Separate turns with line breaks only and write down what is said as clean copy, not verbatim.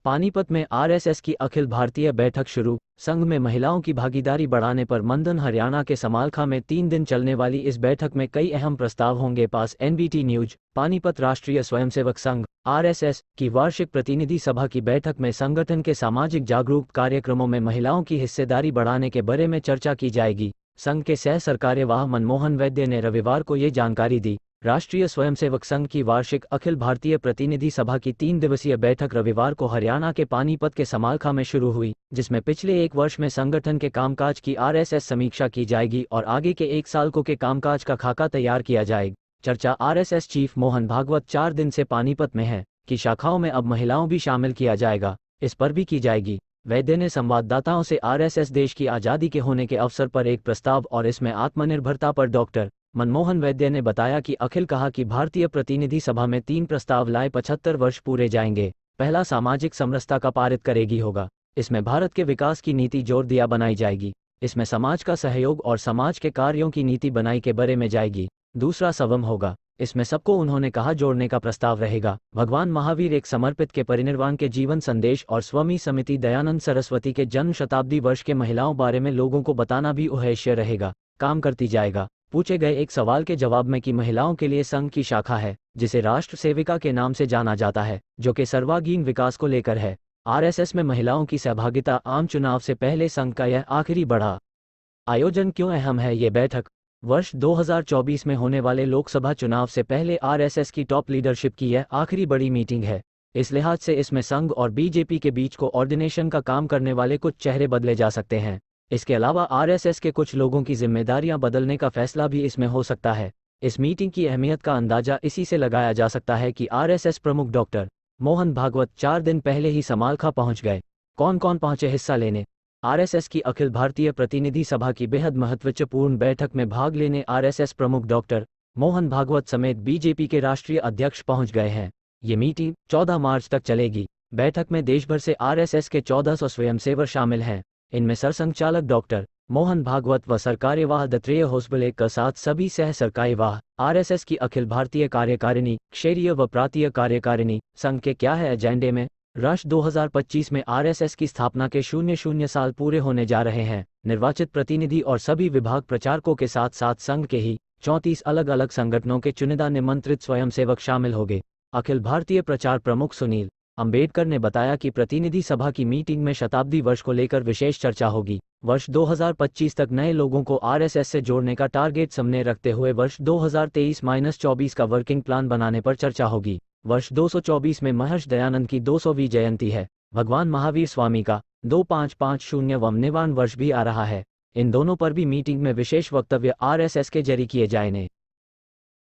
पानीपत में आरएसएस की अखिल भारतीय बैठक शुरू। संघ में महिलाओं की भागीदारी बढ़ाने पर मंथन। हरियाणा के समालखा में 3 दिन चलने वाली इस बैठक में कई अहम प्रस्ताव होंगे पास। NBT news. पानीपत राष्ट्रीय स्वयंसेवक संघ आरएसएस की वार्षिक प्रतिनिधि सभा की बैठक में संगठन के सामाजिक जागरूकता कार्यक्रमों में महिलाओं की हिस्सेदारी बढ़ाने के बारे में चर्चा की जाएगी। संघ के सह सरकार्यवाह मनमोहन वैद्य ने रविवार को ये जानकारी दी। राष्ट्रीय स्वयंसेवक संघ की वार्षिक अखिल भारतीय प्रतिनिधि सभा की 3 दिवसीय बैठक रविवार को हरियाणा के पानीपत के समालखा में शुरू हुई, जिसमें पिछले 1 वर्ष में संगठन के कामकाज की आरएसएस समीक्षा की जाएगी और आगे के 1 साल के कामकाज का खाका तैयार किया जाएगा। चर्चा। आरएसएस चीफ मोहन भागवत 4 दिन से पानीपत में है कि शाखाओं में अब महिलाओं भी शामिल किया जाएगा, इस पर भी की जाएगी। वैद्य ने संवाददाताओं से आरएसएस देश की आज़ादी के होने के अवसर पर एक प्रस्ताव और इसमें आत्मनिर्भरता पर डॉक्टर मनमोहन वैद्य ने बताया कि अखिल कहा कि भारतीय प्रतिनिधि सभा में 3 प्रस्ताव लाए 75 वर्ष पूरे जाएंगे। पहला सामाजिक समरसता का पारित करेगी होगा। इसमें भारत के विकास की नीति जोर दिया बनाई जाएगी। इसमें समाज का सहयोग और समाज के कार्यों की नीति बनाई के बारे में जाएगी। दूसरा सवम होगा। इसमें सबको उन्होंने कहा जोड़ने का प्रस्ताव रहेगा। भगवान महावीर एक समर्पित के परिनिर्वाण के जीवन संदेश और स्वामी समिति दयानंद सरस्वती के जन्म शताब्दी वर्ष के महिलाओं बारे में लोगों को बताना भी उद्देश्य रहेगा। काम करती जाएगा। पूछे गए एक सवाल के जवाब में कि महिलाओं के लिए संघ की शाखा है जिसे राष्ट्र सेविका के नाम से जाना जाता है, जो कि सर्वांगीण विकास को लेकर है। आरएसएस में महिलाओं की सहभागिता आम चुनाव से पहले संघ का यह आखिरी बड़ा आयोजन क्यों अहम है। ये बैठक वर्ष 2024 में होने वाले लोकसभा चुनाव से पहले आरएसएस की टॉप लीडरशिप की यह आखिरी बड़ी मीटिंग है। इस लिहाज से इसमें संघ और बीजेपी के बीच कोऑर्डिनेशन का काम करने वाले कुछ चेहरे बदले जा सकते हैं। इसके अलावा आरएसएस के कुछ लोगों की जिम्मेदारियां बदलने का फैसला भी इसमें हो सकता है। इस मीटिंग की अहमियत का अंदाजा इसी से लगाया जा सकता है कि आरएसएस प्रमुख डॉक्टर मोहन भागवत 4 दिन पहले ही समालखा पहुंच गए। कौन कौन पहुंचे हिस्सा लेने। आरएसएस की अखिल भारतीय प्रतिनिधि सभा की बेहद महत्वपूर्ण बैठक में भाग लेने आरएसएस प्रमुख डॉक्टर मोहन भागवत समेत बीजेपी के राष्ट्रीय अध्यक्ष पहुंच गए हैं। ये मीटिंग 14 मार्च तक चलेगी। बैठक में देश भर से आरएसएस के 1400 स्वयंसेवक शामिल हैं। इनमें सरसंघचालक डॉक्टर मोहन भागवत व सरकार्यवाह दत्रेय होसबले के साथ सभी सह सरकार्यवाह। आरएसएस की अखिल भारतीय कार्यकारिणी, क्षेत्रीय व प्रांतीय कार्यकारिणी। संघ के क्या है एजेंडे में। वर्ष 2025 में आरएसएस की स्थापना के 00 साल पूरे होने जा रहे हैं। निर्वाचित प्रतिनिधि और सभी विभाग प्रचारकों के साथ साथ संघ के ही 34 अलग अलग संगठनों के चुनिंदा निमंत्रित स्वयंसेवक शामिल होंगे। अखिल भारतीय प्रचार प्रमुख सुनील अंबेडकर ने बताया कि प्रतिनिधि सभा की मीटिंग में शताब्दी वर्ष को लेकर विशेष चर्चा होगी। वर्ष 2025 तक नए लोगों को आरएसएस से जोड़ने का टारगेट सामने रखते हुए वर्ष 2023-24 का वर्किंग प्लान बनाने पर चर्चा होगी। वर्ष 224 में महर्षि दयानंद की 200वीं जयंती है। भगवान महावीर स्वामी का 2550वां निर्वाण वर्ष भी आ रहा है। इन दोनों पर भी मीटिंग में विशेष वक्तव्य आरएसएस के जारी किए जाएंगे।